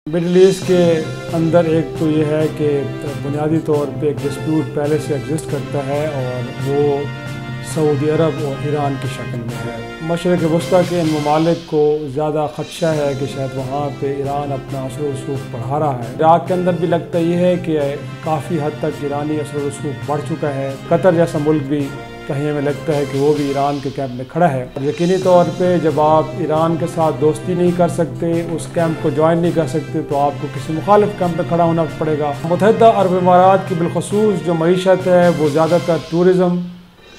Middle east के अंदर एक तो ये है कि बुनियादी तौर पे एक डिस्प्यूट पहले से एग्जिस्ट करता है और वो सऊदी अरब और ईरान की शक्ल में है। मशरक़ वस्ता के इन ममालिक को ज़्यादा ख़दशा है कि शायद वहाँ पे ईरान अपना असर व रसूख बढ़ा रहा है। इराक़ के अंदर भी लगता ये है कि काफ़ी हद तक ईरानी असर व रसूख बढ़ चुका है। कतर जैसा मुल्क भी कहीं हमें लगता है कि वो भी ईरान के कैंप में खड़ा है। और यकीनी तौर पे जब आप ईरान के साथ दोस्ती नहीं कर सकते, उस कैंप को ज्वाइन नहीं कर सकते, तो आपको किसी मुखालिफ कैंप में खड़ा होना पड़ेगा। मुत्तहिदा अरब इमारात की बिलखसूस जो मईशत है वो ज़्यादातर टूरिज़म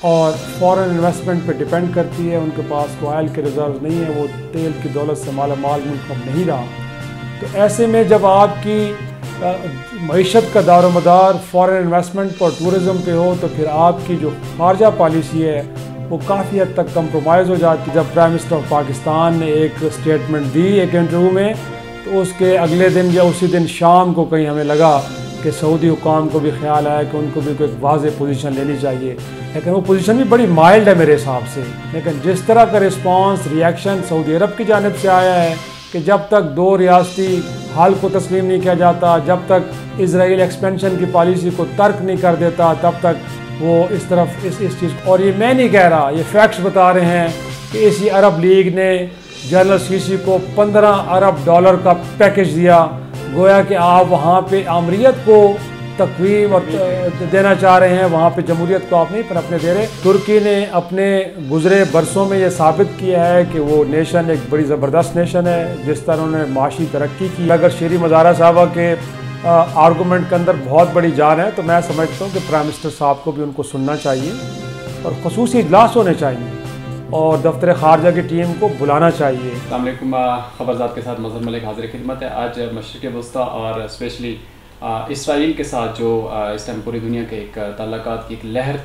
और फॉरेन इन्वेस्टमेंट पे डिपेंड करती है। उनके पास ऑयल के रिजर्व नहीं है, वो तेल की दौलत से मालामाल मुल्क अब नहीं रहा। तो ऐसे में जब आपकी मईशत का दारोमदार फॉरेन इन्वेस्टमेंट और टूरिज़म पे हो, तो फिर आपकी जो खारजा पॉलिसी है वो काफ़ी हद तक कंप्रोमाइज़ हो जाती है। जब प्राइम मिनिस्टर ऑफ पाकिस्तान ने एक स्टेटमेंट दी एक इंटरव्यू में, तो उसके अगले दिन या उसी दिन शाम को कहीं हमें लगा कि सऊदी हुकाम को भी ख्याल आया कि उनको भी कोई वाज़ेह पोजीशन लेनी चाहिए। लेकिन वो पोजीशन भी बड़ी माइल्ड है मेरे हिसाब से। लेकिन जिस तरह का रिस्पांस रिएक्शन सऊदी अरब की जानिब से आया है कि जब तक दो रियासती हाल को तस्लीम नहीं किया जाता, जब तक इजराइल एक्सपेंशन की पॉलिसी को तर्क नहीं कर देता, तब तक वो इस तरफ इस चीज़। और ये मैं नहीं कह रहा, ये फैक्ट्स बता रहे हैं कि इसी अरब लीग ने जनरल सीसी को $15 अरब का पैकेज दिया, गोया कि आप वहाँ पे आमरीत को तकवीम और देना चाह रहे हैं, वहाँ पे जमहूरियत को आप नहीं पर अपने दे रहे। तुर्की ने अपने गुजरे बरसों में ये साबित किया है कि वो नेशन एक बड़ी ज़बरदस्त नेशन है, जिस तरह उन्होंने माशी तरक्की की। अगर शेरी मज़ारा साहबा के आर्गूमेंट के अंदर बहुत बड़ी जान है, तो मैं समझता हूँ कि प्राइम मिनिस्टर साहब को भी उनको सुनना चाहिए और ख़ुसूसी इजलास होने चाहिए और दफ्तर खारजा की टीम को बुलाना चाहिए। अस्सलाम वालेकुम, खबरजात के साथ मज़हर मलिक हाज़िर खिदमत है। आज मशरिक़ वस्ता और स्पेशली इसराइल के साथ जो इस टाइम पूरी दुनिया के एक ताल्लुकात की एक लहर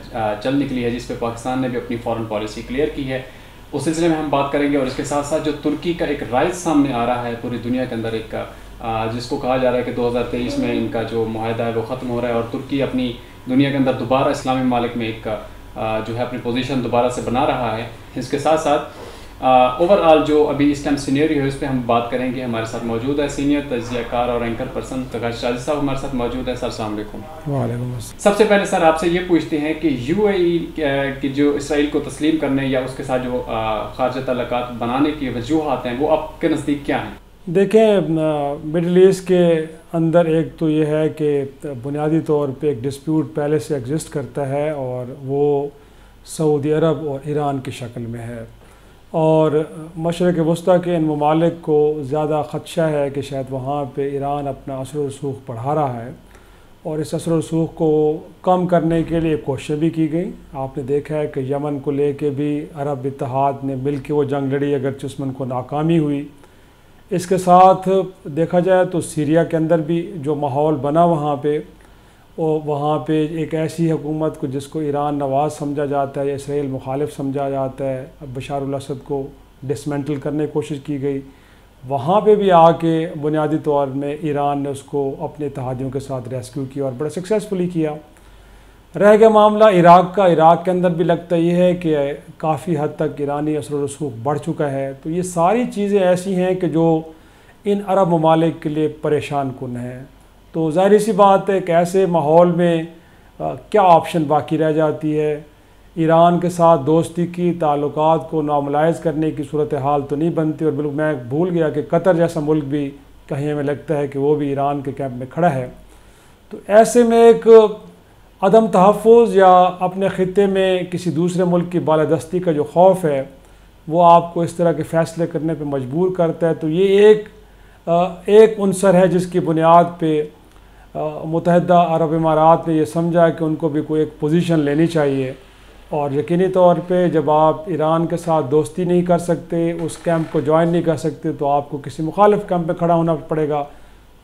चल निकली है, जिस पे पाकिस्तान ने भी अपनी फॉरेन पॉलिसी क्लियर की है, उस सिलसिले में हम बात करेंगे। और इसके साथ साथ जो तुर्की का एक राइज सामने आ रहा है पूरी दुनिया के अंदर, एक जिसको कहा जा रहा है कि 2023 में इनका जो मुआहदा है वो ख़त्म हो रहा है और तुर्की अपनी दुनिया के अंदर दोबारा इस्लामी मालिक में एक जो है अपनी पोजीशन दोबारा से बना रहा है। इसके साथ साथ ओवरऑल जो अभी इस टाइम सीनियरिटी है, उस पर हम बात करेंगे। हमारे साथ मौजूद है सीनियर तजियाकार और एंकर पर्सन प्रकाश शाजी साहब हमारे साथ मौजूद है। सर अस्सलाम वालेकुम। वालेकुम अस्सलाम। सबसे पहले सर आपसे ये पूछते हैं कि यूएई की जो इसराइल को तस्लीम करने या उसके साथ जो खारजा ताल्लुकात बनाने की वजूहात हैं, वो आपके नज़दीक क्या हैं? देखें, मिडल ईस्ट के अंदर एक तो ये है कि बुनियादी तौर पे एक डिस्प्यूट पहले से एग्जिस्ट करता है और वो सऊदी अरब और ईरान की शक्ल में है। और मशरक़ वस्ता के इन ममालिक को ज़्यादा ख़दशा है कि शायद वहाँ पे ईरान अपना असर व रसूख बढ़ा रहा है और इस असर व रसूख को कम करने के लिए कोशिशें भी की गई। आपने देखा है कि यमन को लेके भी अरब इत्तेहाद ने मिल के वो जंग लड़ी, अगरचे उसमें उनको नाकामी हुई। इसके साथ देखा जाए तो सीरिया के अंदर भी जो माहौल बना वहाँ पे एक ऐसी हुकूमत को जिसको ईरान नवाज समझा जाता है या इसराइल मुखालिफ समझा जाता है, बशार अल असद को डिसमेंटल करने की कोशिश की गई। वहाँ पे भी आके बुनियादी तौर में ईरान ने उसको अपने इत्तेहादियों के साथ रेस्क्यू किया और बड़ा सक्सेसफुली किया। रह गया मामला इराक़ का। इराक़ के अंदर भी लगता ये है कि काफ़ी हद तक ईरानी असर व रसूख बढ़ चुका है। तो ये सारी चीज़ें ऐसी हैं कि जो इन अरब ममालिक के लिए परेशान कुन हैं। तो ज़ाहिर सी बात है कि ऐसे माहौल में क्या ऑप्शन बाकी रह जाती है। ईरान के साथ दोस्ती की ताल्लुकात को नॉर्मलाइज़ करने की सूरत हाल तो नहीं बनती। और बिल्कुल मैं भूल गया कि कतर जैसा मुल्क भी कहीं हमें लगता है कि वो भी ईरान के कैंप में खड़ा है। तो ऐसे में एक अदम तहफ़्फ़ुज़ या अपने ख़ित्ते में किसी दूसरे मुल्क की बालादस्ती का जो खौफ है वो आपको इस तरह के फ़ैसले करने पर मजबूर करता है। तो ये एक उनसर है जिसकी बुनियाद पे मुत्तहिदा अरब इमारात ने यह समझा कि उनको भी कोई एक पोजीशन लेनी चाहिए। और यकीनी तौर पे जब आप ईरान के साथ दोस्ती नहीं कर सकते, उस कैंप को ज्वाइन नहीं कर सकते, तो आपको किसी मुखालिफ कैंप में खड़ा होना पड़ेगा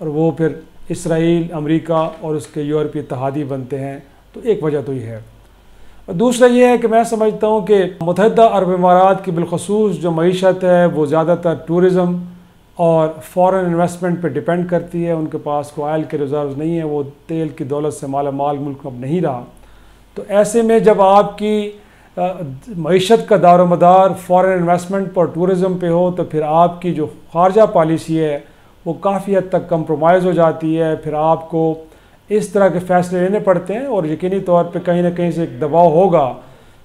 और वो फिर इसराइल, अमेरिका और उसके यूरोपीय इत्तेहादी बनते हैं। तो एक वजह तो ये है। और दूसरा ये है कि मैं समझता हूँ कि मुत्तहिदा अरब इमारात की बिलखसूस जो मईशत है वो ज़्यादातर टूरिज़म और फॉरेन इन्वेस्टमेंट पे डिपेंड करती है। उनके पास ऑयल के रिजर्व नहीं है, वो तेल की दौलत से मालामाल मुल्क अब नहीं रहा। तो ऐसे में जब आपकी मईशत का दारोमदार फॉरेन इन्वेस्टमेंट और टूरिज़म पे हो, तो फिर आपकी जो खारजा पॉलिसी है वो काफ़ी हद तक कंप्रोमाइज़ हो जाती है। फिर आपको इस तरह के फ़ैसले लेने पड़ते हैं और यकीनी तौर पे कहीं ना कहीं से एक दबाव होगा।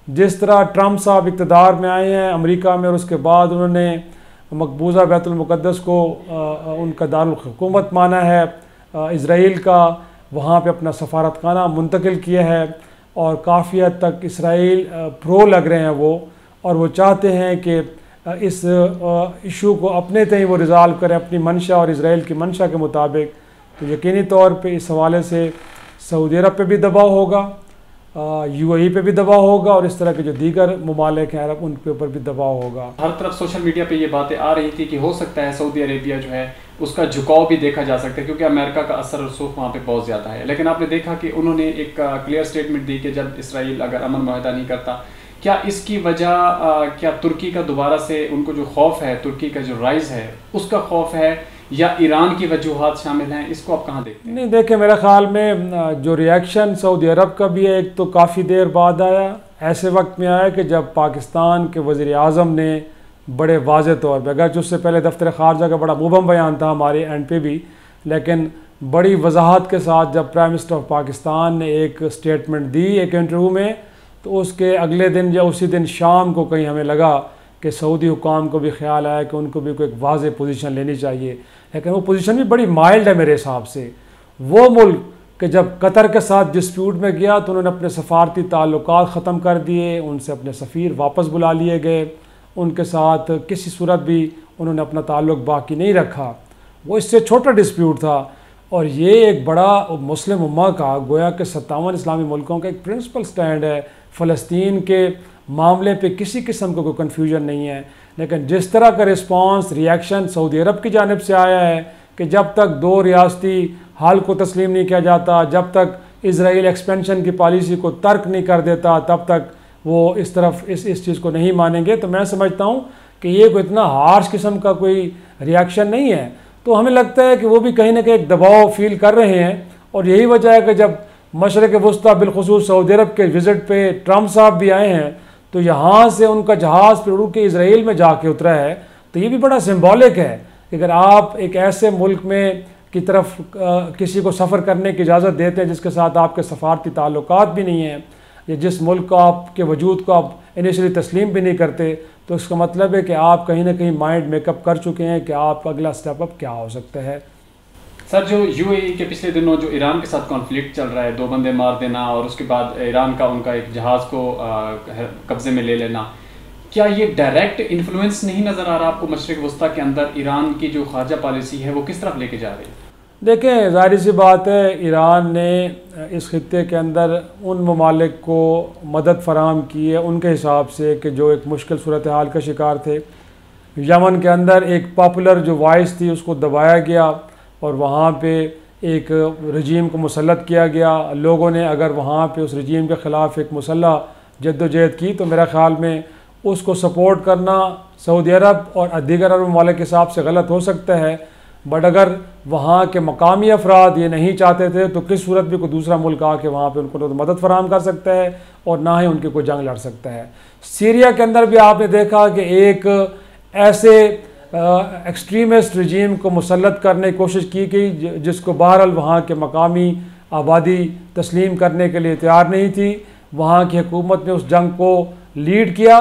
जिस तरह ट्रंप साहब इक़्तिदार में आए हैं अमेरिका में और उसके बाद उन्होंने मकबूजा बैतुल मुक़द्दस को उनका दारुल हुकूमत माना है इसराइल का, वहाँ पे अपना सफारतखाना मुंतकिल किया है और काफ़ी हद तक इसराइल प्रो लग रहे हैं वो, और वो चाहते हैं कि इस इशू को अपने तय वो रिज़ॉल्व करें अपनी मंशा और इसराइल की मंशा के मुताबिक। तो यकीनी तौर पे इस हवाले से सऊदी अरब पे भी दबाव होगा, UAE पे भी दबाव होगा और इस तरह के जो दीगर ममालिक हैं अरब उनके ऊपर भी दबाव होगा। हर तरफ सोशल मीडिया पे ये बातें आ रही थी कि हो सकता है सऊदी अरेबिया जो है उसका झुकाव भी देखा जा सकता है, क्योंकि अमेरिका का असर और रसूख वहाँ पे बहुत ज़्यादा है। लेकिन आपने देखा कि उन्होंने एक क्लियर स्टेटमेंट दी कि जब इसराइल अगर अमन मुआहदा नहीं करता, क्या इसकी वजह क्या तुर्की का दोबारा से उनको जो खौफ है, तुर्की का जो राइज है उसका खौफ है या ईरान की वजूहात शामिल हैं? इसको आप कहाँ देखते हैं? नहीं देखें, मेरे ख़्याल में जो रिएक्शन सऊदी अरब का भी है, एक तो काफ़ी देर बाद आया, ऐसे वक्त में आया कि जब पाकिस्तान के वज़ीर आज़म ने बड़े वाज़े तौर पर, अगर उससे पहले दफ्तर ख़ारजा का बड़ा मुबहम बयान था हमारे एंड पे भी, लेकिन बड़ी वजाहत के साथ जब प्राइम मिनिस्टर ऑफ पाकिस्तान ने एक स्टेटमेंट दी एक इंटरव्यू में, तो उसके अगले दिन या उसी दिन शाम को कहीं हमें लगा कि सऊदी हुकाम को भी ख्याल आया कि उनको भी कोई एक वाज़े पोजीशन लेनी चाहिए। लेकिन वो पोजीशन भी बड़ी माइल्ड है मेरे हिसाब से। वो मुल्क कि जब कतर के साथ डिस्प्यूट में गया तो उन्होंने अपने सफारती ताल्लुकात ख़त्म कर दिए, उनसे अपने सफ़ीर वापस बुला लिए गए, उनके साथ किसी सूरत भी उन्होंने अपना ताल्लुक़ बाकी नहीं रखा। वो इससे छोटा डिस्प्यूट था और ये एक बड़ा मुस्लिम उम्मा का, गोया के 57 इस्लामी मुल्कों का एक प्रिंसिपल स्टैंड है। फ़लस्तीन के मामले पे किसी किस्म का कोई कन्फ्यूजन नहीं है। लेकिन जिस तरह का रिस्पांस रिएक्शन सऊदी अरब की जानिब से आया है कि जब तक 2 रियासती हाल को तस्लीम नहीं किया जाता, जब तक इजराइल एक्सपेंशन की पॉलिसी को तर्क नहीं कर देता, तब तक वो इस तरफ इस चीज़ को नहीं मानेंगे। तो मैं समझता हूँ कि ये कोई इतना हार्श किस्म का कोई रिएक्शन नहीं है। तो हमें लगता है कि वो भी कहीं ना कहीं एक दबाव फील कर रहे हैं और यही वजह है कि जब मशरक़ वस्ता बिलखुसूस सऊदी अरब के विज़िट पे ट्रंप साहब भी आए हैं तो यहाँ से उनका जहाज़ फिर उड़ के इसराइल में जाके उतरा है। तो ये भी बड़ा सिंबॉलिक है कि अगर आप एक ऐसे मुल्क में की तरफ किसी को सफ़र करने की इजाज़त देते हैं जिसके साथ आपके सफारती ताल्लुकात भी नहीं हैं, या जिस मुल्क को आपके वजूद को आप इनिशियली तस्लीम भी नहीं करते, तो इसका मतलब है कि आप कहीं ना कहीं माइंड मेकअप कर चुके हैं कि आपका अगला स्टेप अप क्या हो सकता है। सर, जो UAE के पिछले दिनों जो ईरान के साथ कॉन्फ्लिक्ट चल रहा है, 2 बंदे मार देना और उसके बाद ईरान का उनका एक जहाज़ को कब्ज़े में ले लेना, क्या ये डायरेक्ट इन्फ्लुएंस नहीं नज़र आ रहा आपको मशरिक़ वस्ता के अंदर ईरान की जो खारजा पॉलिसी है वो किस तरफ लेके जा रही है? देखें, ज़ाहिर सी बात है ईरान ने इस खित्ते के अंदर उन ममालिक को मदद फराहम की है उनके हिसाब से कि जो एक मुश्किल सूरत हाल का शिकार थे। यमन के अंदर एक पॉपुलर जो वॉइस थी उसको दबाया गया और वहाँ पे एक रजीम को मुसल्लत किया गया। लोगों ने अगर वहाँ पे उस रजीम के ख़िलाफ़ एक मुसल्लह जद्दोजहद की तो मेरा ख़्याल में उसको सपोर्ट करना सऊदी अरब और दीगर अरब ममालिक के हिसाब से गलत हो सकता है। बट अगर वहाँ के मकामी अफराद ये नहीं चाहते थे तो किस सूरत भी कोई दूसरा मुल्क आके वहाँ पे उनको तो मदद फराहम कर सकता है और ना ही उनकी कोई जंग लड़ सकता है। सीरिया के अंदर भी आपने देखा कि एक ऐसे एक्सट्रीमिस्ट रजीम को मुसल्लत करने की कोशिश की गई जिसको बहरहाल वहाँ के मकामी आबादी तस्लीम करने के लिए तैयार नहीं थी। वहाँ की हुकूमत ने उस जंग को लीड किया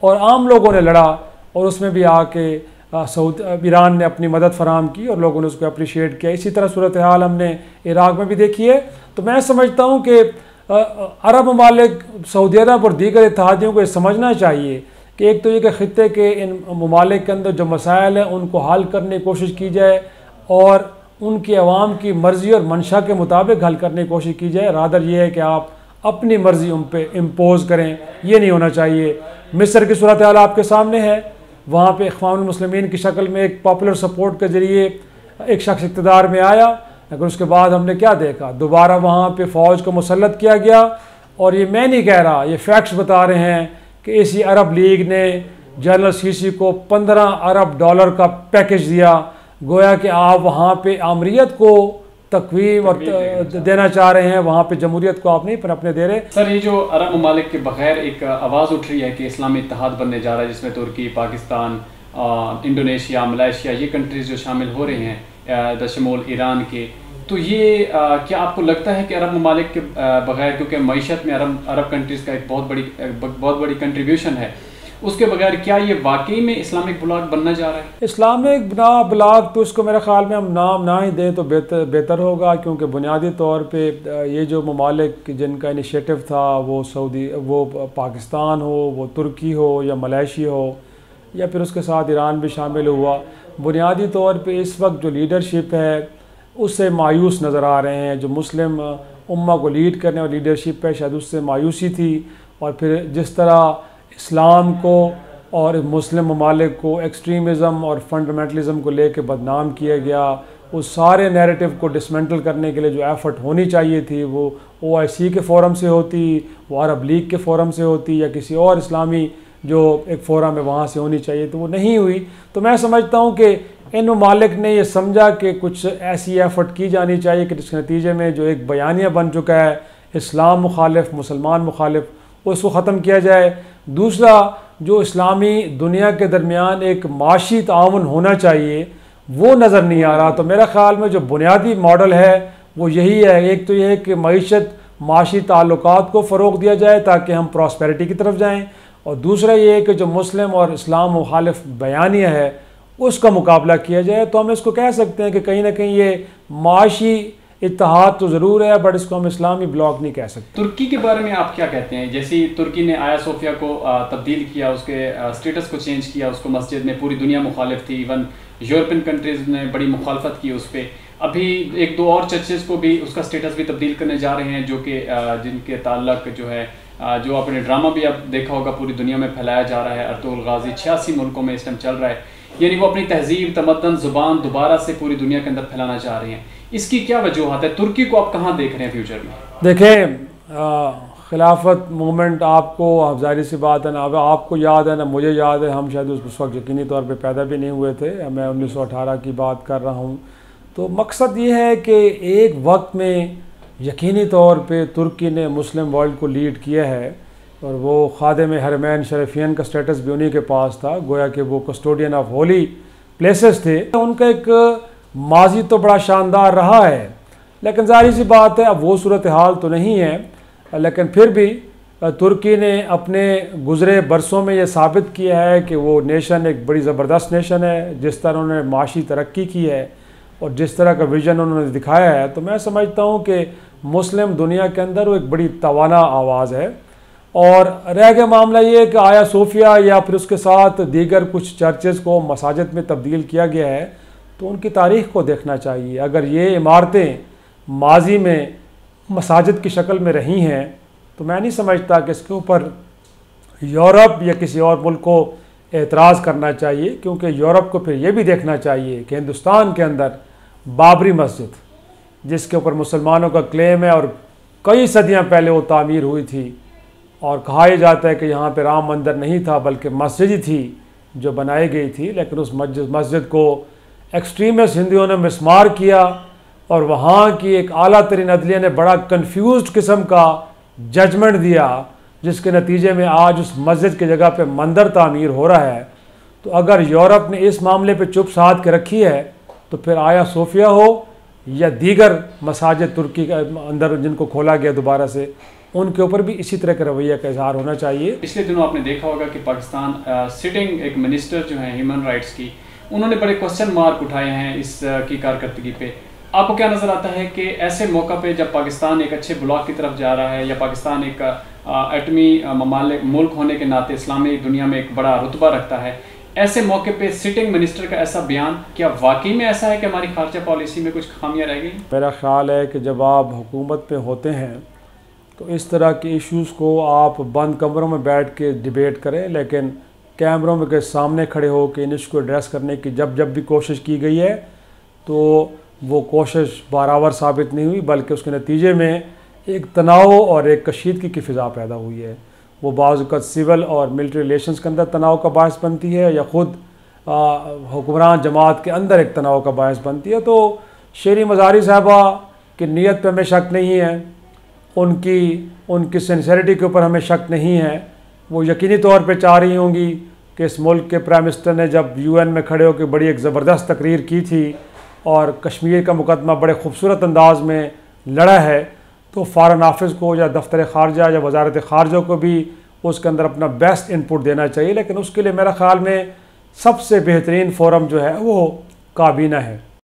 और आम लोगों ने लड़ा और उसमें भी आके ईरान ने अपनी मदद फराहम की और लोगों ने उसको अप्रिशिएट किया। इसी तरह सूरत हाल हमने इराक़ में भी देखी है। तो मैं समझता हूँ कि अरब ममालिक, सऊदी अरब और दीगर इत्तेहादियों को ये समझना चाहिए कि एक तो ये कि ख़ित्ते के इन ममालिक के अंदर जो मसाइल हैं उनको हल करने की कोशिश की जाए और उनकी अवाम की मर्ज़ी और मंशा के मुताबिक हल करने की कोशिश की जाए। रादर ये है कि आप अपनी मर्ज़ी उन पर इम्पोज़ करें, ये नहीं होना चाहिए। मिस्र की सूरत हाल आपके सामने है, वहाँ पे इख्वानुल मुस्लिमीन की शक्ल में एक पॉपुलर सपोर्ट के ज़रिए एक शख्स इक़्तिदार में आया, लेकिन उसके बाद हमने क्या देखा, दोबारा वहाँ पे फ़ौज को मुसल्लत किया गया। और ये मैं नहीं कह रहा, ये फैक्ट्स बता रहे हैं कि इसी अरब लीग ने जनरल सीसी को $15 अरब का पैकेज दिया। गोया कि आप वहाँ पे आमरीत को तकवीम और देना चाह रहे हैं, वहाँ पे जमहूरियत को आप नहीं पर अपने दे रहे। सर, ये जो अरब ममालिक के बगैर एक आवाज़ उठ रही है कि इस्लामी इत्तेहाद बनने जा रहा है जिसमें तुर्की, पाकिस्तान, इंडोनेशिया, मलेशिया, ये कंट्रीज़ जो शामिल हो रहे हैं, दशमूल ईरान के, तो ये क्या आपको लगता है कि अरब ममालिक के बगैर, क्योंकि मईशत में अरब कंट्रीज़ का एक बहुत बड़ी कंट्रीब्यूशन है, उसके बगैर क्या ये वाकई में इस्लामिक ब्लॉक बनना जा रहा है? इस्लामिक ब्लॉक तो इसको मेरे ख़्याल में हम नाम ना ही दें तो बेहतर होगा, क्योंकि बुनियादी तौर पे ये जो ममालिक जिनका इनिशिएटिव था, वो पाकिस्तान हो, वो तुर्की हो या मलेशिया हो, या फिर उसके साथ ईरान भी शामिल हुआ, बुनियादी तौर पे इस वक्त जो लीडरशिप है उससे मायूस नज़र आ रहे हैं। जो मुस्लिम उम्मा को लीड करने वाली लीडरशिप है, शायद उससे मायूसी थी। और फिर जिस तरह इस्लाम को और मुस्लिम ममालिक को एक्सट्रीमिज़म और फंडामेंटलिज़म को लेकर बदनाम किया गया, उस सारे नैरेटिव को डिसमेंटल करने के लिए जो एफ़र्ट होनी चाहिए थी वो OIC के फ़ोरम से होती, वो अरब लीग के फ़ोरम से होती, या किसी और इस्लामी जो एक फ़ोरम है वहाँ से होनी चाहिए, तो वो नहीं हुई। तो मैं समझता हूँ कि इन ममालिक ने ये समझा कि कुछ ऐसी एफ़र्ट की जानी चाहिए कि जिसके नतीजे में जो एक बयानिया बन चुका है इस्लाम मुखालिफ, मुसलमान मुखालिफ, उसको ख़त्म किया जाए। दूसरा, जो इस्लामी दुनिया के दरमियान एक माशी ताउन होना चाहिए वो नज़र नहीं आ रहा। तो मेरा ख़्याल में जो बुनियादी मॉडल है वो यही है। एक तो ये है कि मईशत माशी ताल्लुकात को फ़रोग़ दिया जाए ताकि हम प्रॉस्पेरिटी की तरफ जाएँ, और दूसरा ये है कि जो मुस्लिम और इस्लाम मुखालिफ बयानिया है उसका मुकाबला किया जाए। तो हम इसको कह सकते हैं कि कहीं ना कहीं ये माशी इत्तेहाद तो ज़रूर है, बट इसको हम इस्लामी ब्लॉक नहीं कह सकते। तुर्की के बारे में आप क्या कहते हैं? जैसे तुर्की ने आया सोफिया को तब्दील किया, उसके स्टेटस को चेंज किया, उसको मस्जिद में पूरी दुनिया मुखालिफ थी, इवन यूरोपियन कंट्रीज़ ने बड़ी मुखालफत की उस पर। अभी एक दो और चर्चेज़ को भी उसका स्टेटस भी तब्दील करने जा रहे हैं, जो कि जिनके ताल्लुक जो है, जो आपने ड्रामा भी अब देखा होगा पूरी दुनिया में फैलाया जा रहा है। अर्तुगरुल गाजी 86 मुल्कों में इस टाइम चल रहा है, यानी वो अपनी तहजीब, तमद्दन, ज़ुबान दोबारा से पूरी दुनिया के अंदर फैलाना चाह रहे हैं। इसकी क्या वजूहत है? तुर्की को आप कहाँ देख रहे हैं फ्यूचर में? देखें, खिलाफत मूवमेंट आपको, ज़ाहिर सी बात है ना, अब आपको याद है ना, मुझे याद है, हम शायद उस वक्त यकीनी तौर पे पैदा भी नहीं हुए थे। मैं 1918 की बात कर रहा हूँ। तो मकसद ये है कि एक वक्त में यकीनी तौर पे तुर्की ने मुस्लिम वर्ल्ड को लीड किया है, और वो खादिम हरमैन शरीफियन का स्टेटस भी उन्हीं के पास था, गोया कि वो कस्टोडियन ऑफ होली प्लेसेस थे। उनका एक माजी तो बड़ा शानदार रहा है, लेकिन ज़ाहिर सी बात है अब वो सूरत हाल तो नहीं है। लेकिन फिर भी तुर्की ने अपने गुज़रे बरसों में ये साबित किया है कि वो नेशन एक बड़ी ज़बरदस्त नेशन है। जिस तरह उन्होंने माशी तरक्की की है और जिस तरह का विज़न उन्होंने दिखाया है, तो मैं समझता हूँ कि मुस्लिम दुनिया के अंदर वो एक बड़ी तवाना आवाज़ है। और रह गया मामला ये कि आया सोफिया या फिर उसके साथ दीगर कुछ चर्चेज़ को मसाजिद में तब्दील किया गया है, तो उनकी तारीख़ को देखना चाहिए। अगर ये इमारतें माजी में मसाजिद की शक्ल में रही हैं, तो मैं नहीं समझता कि इसके ऊपर यूरोप या किसी और मुल्क को एतराज़ करना चाहिए, क्योंकि यूरोप को फिर ये भी देखना चाहिए कि हिंदुस्तान के अंदर बाबरी मस्जिद, जिसके ऊपर मुसलमानों का क्लेम है और कई सदियां पहले वो तामीर हुई थी, और कहा यह जाता है कि यहाँ पे राम मंदिर नहीं था बल्कि मस्जिद ही थी जो बनाई गई थी, लेकिन उस मस्जिद को एक्सट्रीमिस्ट हिंदुओं ने मिसमार किया, और वहाँ की एक आला तरीन अदलिया ने बड़ा कन्फ्यूज किस्म का जजमेंट दिया, जिसके नतीजे में आज उस मस्जिद की जगह पे मंदिर तामीर हो रहा है। तो अगर यूरोप ने इस मामले पे चुप साध के रखी है, तो फिर आया सोफिया हो या दीगर मसाजिद तुर्की के अंदर जिनको खोला गया दोबारा से, उनके ऊपर भी इसी तरह के रवैया का इजहार होना चाहिए। पिछले दिनों आपने देखा होगा कि पाकिस्तान सिटिंग एक मिनिस्टर जो है ह्यूमन राइट्स की, उन्होंने बड़े क्वेश्चन मार्क उठाए हैं इस की कारकर्दगी पे। आपको क्या नज़र आता है कि ऐसे मौका पे जब पाकिस्तान एक अच्छे ब्लॉक की तरफ जा रहा है, या पाकिस्तान एक एटमी मुल्क होने के नाते इस्लामी दुनिया में एक बड़ा रुतबा रखता है, ऐसे मौके पे सिटिंग मिनिस्टर का ऐसा बयान, क्या वाकई में ऐसा है कि हमारी खारजा पॉलिसी में कुछ खामियां रह गई? मेरा ख्याल है कि जब आप हुकूमत पे होते हैं तो इस तरह के इश्यूज़ को आप बंद कमरों में बैठ के डिबेट करें, लेकिन कैमरों में के सामने खड़े हो के इन इश्यू को एड्रेस करने की जब भी कोशिश की गई है, तो वो कोशिश बारावर साबित नहीं हुई, बल्कि उसके नतीजे में एक तनाव और एक कशीदगी की फ़िज़ा पैदा हुई है। वो बाज़ वक़्त सिविल और मिलिट्री रिलेशंस के अंदर तनाव का बायस बनती है, या ख़ुद हुक्मरान जमात के अंदर एक तनाव का बायस बनती है। तो शेरी मज़ारी साहबा की नीयत पे हमें शक नहीं है, उनकी सिंसेरिटी के ऊपर हमें शक नहीं है। वो यकीनी तौर पे चाह रही होंगी कि इस मुल्क के प्राइम मिनिस्टर ने जब UN में खड़े होकर बड़ी एक ज़बरदस्त तकरीर की थी और कश्मीर का मुकदमा बड़े खूबसूरत अंदाज में लड़ा है, तो फ़ॉरेन ऑफिस को या दफ्तर ख़ारजा या वजारत ख़ारजा को भी उसके अंदर अपना बेस्ट इनपुट देना चाहिए। लेकिन उसके लिए मेरा ख़्याल में सबसे बेहतरीन फोरम जो है वो काबीना है।